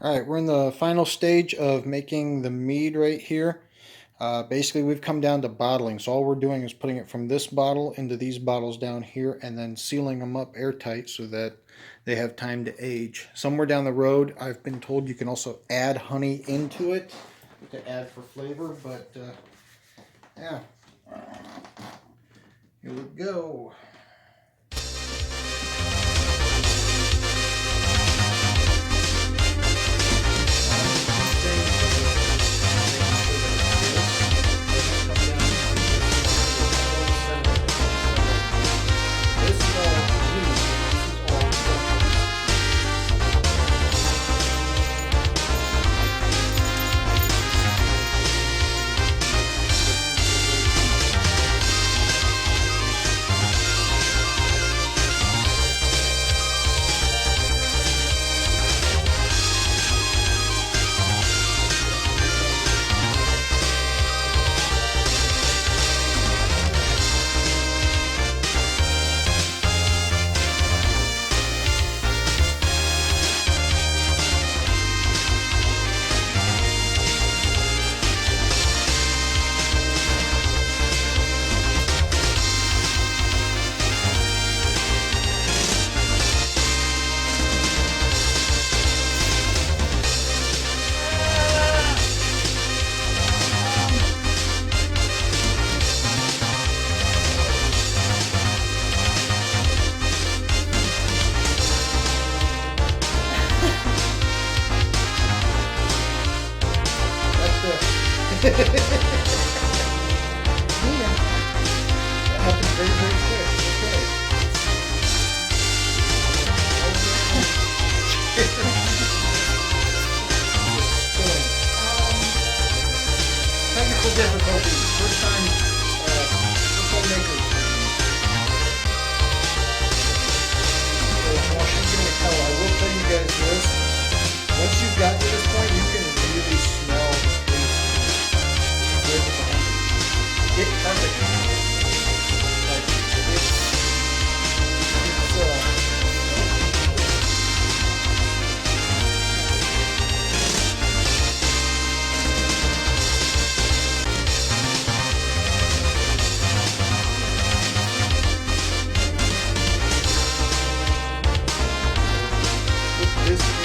All right, we're in the final stage of making the mead right here. Basically, we've come down to bottling. So all we're doing is putting it from this bottle into these bottles down here and then sealing them up airtight so that they have time to age. Somewhere down the road, I've been told you can also add honey into it to add for flavor, but yeah, here we go. Yeah, that happened very, very quick. Okay. Technical difficulties. First time makers. So while she's getting a towel, I will tell you guys this. Once you've gotten to this point, you can really smell the taste with the honey. It perfect. Like this is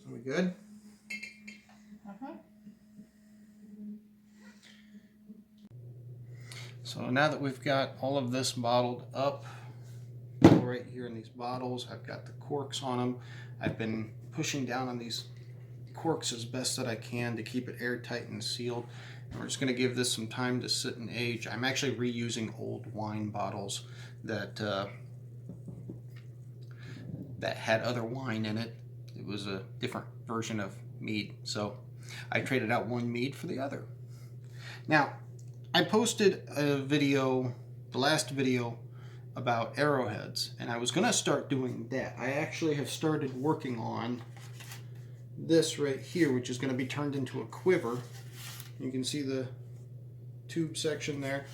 Are we good? So now that we've got all of this bottled up, right here in these bottles, I've got the corks on them. I've been pushing down on these corks as best that I can to keep it airtight and sealed. And we're just going to give this some time to sit and age. I'm actually reusing old wine bottles that that had other wine in it, was a different version of Mead, so I traded out one Mead for the other. Now, I posted a video, the last video, about arrowheads, and I was going to start doing that. I actually have started working on this right here, which is going to be turned into a quiver. You can see the tube section there.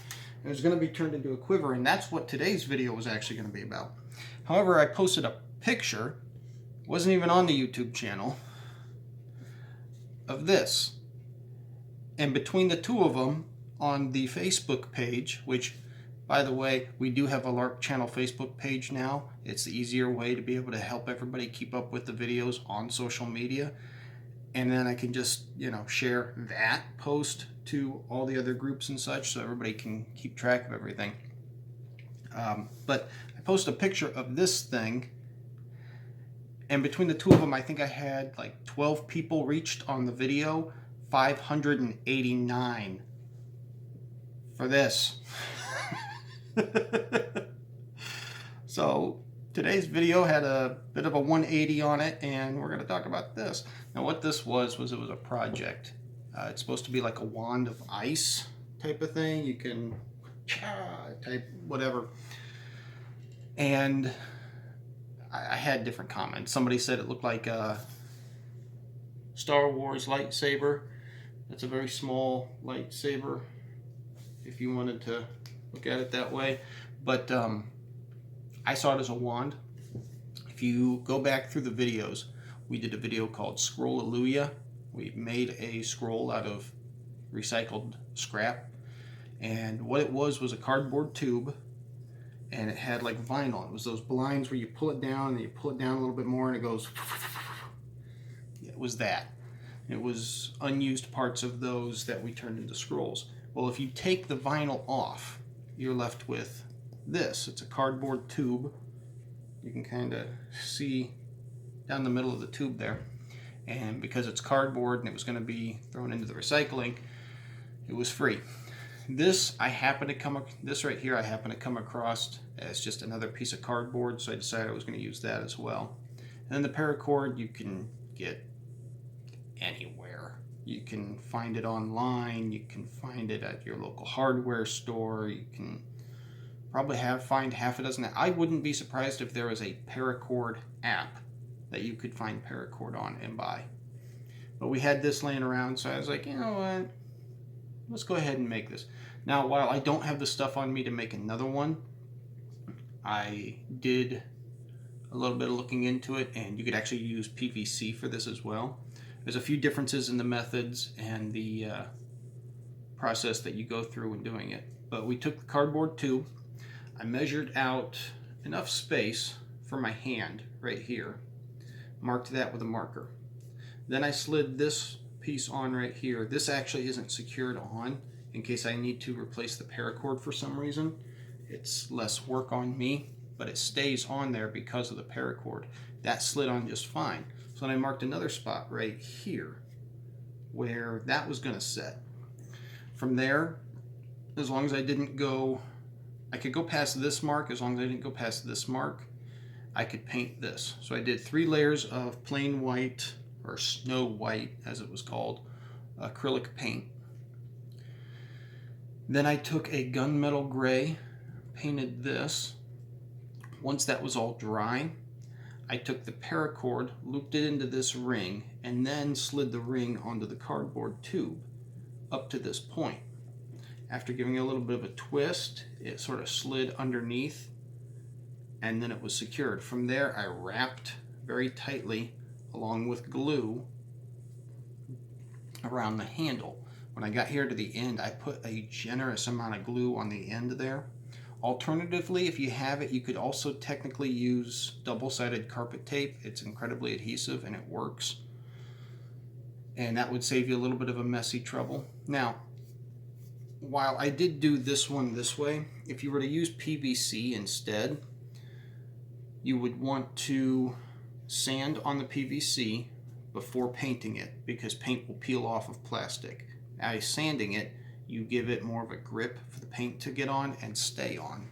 And it's going to be turned into a quiver, and that's what today's video was actually going to be about. However, I posted a picture, wasn't even on the YouTube channel, of this. And between the two of them on the Facebook page, which, by the way, we do have a LARP channel Facebook page now. It's the easier way to be able to help everybody keep up with the videos on social media. And then I can just, share that post to all the other groups and such so everybody can keep track of everything. But I posted a picture of this thing, and between the two of them, I think I had like 12 people reached on the video, 589 for this. So today's video had a bit of a 180 on it, and we're going to talk about this. Now, what this was it was a project. It's supposed to be like a wand of ice type of thing. You can type whatever. And I had different comments. Somebody said it looked like a Star Wars lightsaber. That's a very small lightsaber, if you wanted to look at it that way. But I saw it as a wand. If you go back through the videos, we did a video called Scroll-Alleluia. We made a scroll out of recycled scrap. And what it was a cardboard tube, and it had like vinyl. It was those blinds where you pull it down and you pull it down a little bit more and it goes. It was that. It was unused parts of those that we turned into scrolls. Well, if you take the vinyl off, you're left with this. It's a cardboard tube. You can kind of see down the middle of the tube there. And because it's cardboard and it was going to be thrown into the recycling, it was free. This right here I happen to come across as just another piece of cardboard, so I decided I was going to use that as well. And then the paracord you can get anywhere. You can find it online, you can find it at your local hardware store, you can probably find half a dozen. I wouldn't be surprised if there was a paracord app that you could find paracord on and buy. But we had this laying around, so I was like, you know what? Let's go ahead and make this. Now, while I don't have the stuff on me to make another one, I did a little bit of looking into it, and you could actually use PVC for this as well. There's a few differences in the methods and the process that you go through when doing it. But we took the cardboard tube. I measured out enough space for my hand right here, marked that with a marker. Then I slid this piece on right here. This actually isn't secured on in case I need to replace the paracord for some reason. It's less work on me, but it stays on there because of the paracord. That slid on just fine. So then I marked another spot right here where that was going to set. From there, as long as I didn't go, I could go past this mark. As long as I didn't go past this mark, I could paint this. So I did 3 layers of plain white, or snow white as it was called, acrylic paint. Then I took a gunmetal gray, painted this. Once that was all dry, I took the paracord, looped it into this ring, and then slid the ring onto the cardboard tube up to this point. After giving it a little bit of a twist, it sort of slid underneath, and then it was secured. From there, I wrapped very tightly along with glue around the handle. When I got here to the end, I put a generous amount of glue on the end there. Alternatively, if you have it, you could also technically use double-sided carpet tape. It's incredibly adhesive and it works. And that would save you a little bit of a messy trouble. Now, while I did do this one this way, if you were to use PVC instead, you would want to sand on the PVC before painting it, because paint will peel off of plastic. By sanding it, you give it more of a grip for the paint to get on and stay on.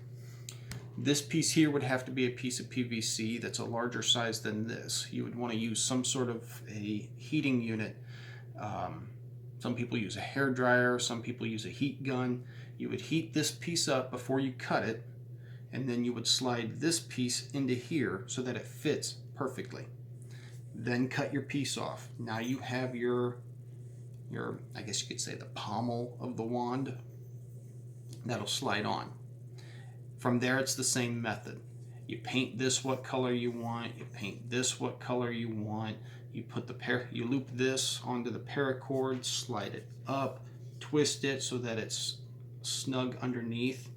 This piece here would have to be a piece of PVC that's a larger size than this. You would want to use some sort of a heating unit. Some people use a hair dryer, some people use a heat gun. You would heat this piece up before you cut it, and then you would slide this piece into here so that it fits perfectly. Then cut your piece off. Now you have your I guess you could say the pommel of the wand that'll slide on. From there, it's the same method. You paint this what color you want, you paint this what color you want, you put you loop this onto the paracord, slide it up, twist it so that it's snug underneath,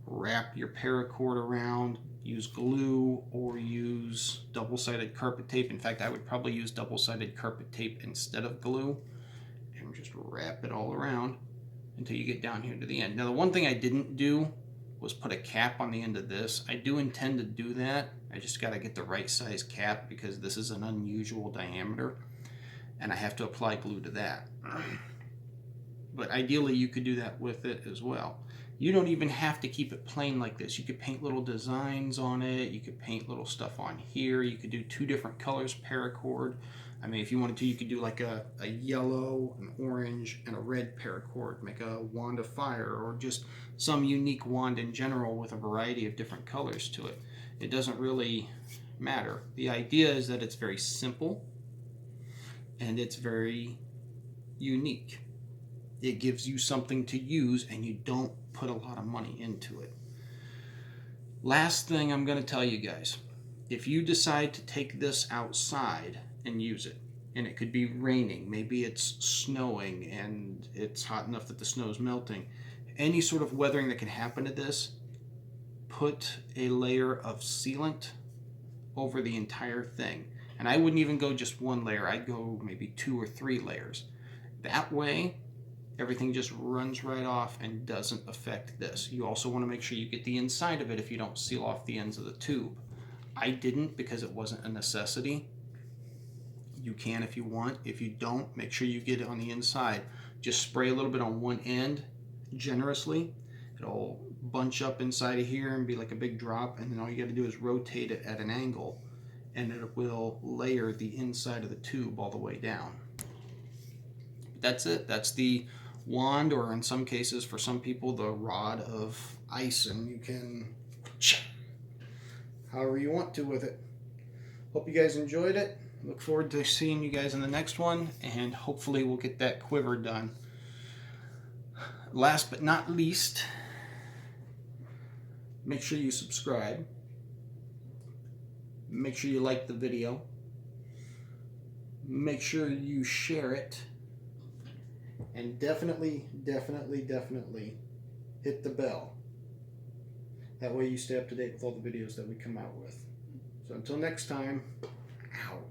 wrap your paracord around, use glue or use double-sided carpet tape. In fact, I would probably use double-sided carpet tape instead of glue, and just wrap it all around until you get down here to the end. Now, the one thing I didn't do was put a cap on the end of this. I do intend to do that. I just got to get the right size cap because this is an unusual diameter and I have to apply glue to that. But ideally you could do that with it as well. You don't even have to keep it plain like this. You could paint little designs on it. You could paint little stuff on here. You could do 2 different colors paracord. I mean, if you wanted to, you could do like a yellow, an orange, and a red paracord. Make a wand of fire, or just some unique wand in general with a variety of different colors to it. It doesn't really matter. The idea is that it's very simple and it's very unique. It gives you something to use and you don't put a lot of money into it. Last thing I'm going to tell you guys, if you decide to take this outside and use it, and it could be raining, maybe it's snowing and it's hot enough that the snow's melting, any sort of weathering that can happen to this, put a layer of sealant over the entire thing. And I wouldn't even go just 1 layer, I'd go maybe 2 or 3 layers. That way everything just runs right off and doesn't affect this. You also want to make sure you get the inside of it if you don't seal off the ends of the tube. I didn't because it wasn't a necessity. You can if you want. If you don't, make sure you get it on the inside. Just spray a little bit on one end generously. It'll bunch up inside of here and be like a big drop, and then all you got to do is rotate it at an angle and it will layer the inside of the tube all the way down. That's it. That's the wand, or in some cases for some people the rod of ice, and you can however you want to with it. Hope you guys enjoyed it. Look forward to seeing you guys in the next one, and hopefully we'll get that quiver done. Last but not least, make sure you subscribe. Make sure you like the video. Make sure you share it. And definitely hit the bell. That way you stay up to date with all the videos that we come out with. So until next time, out.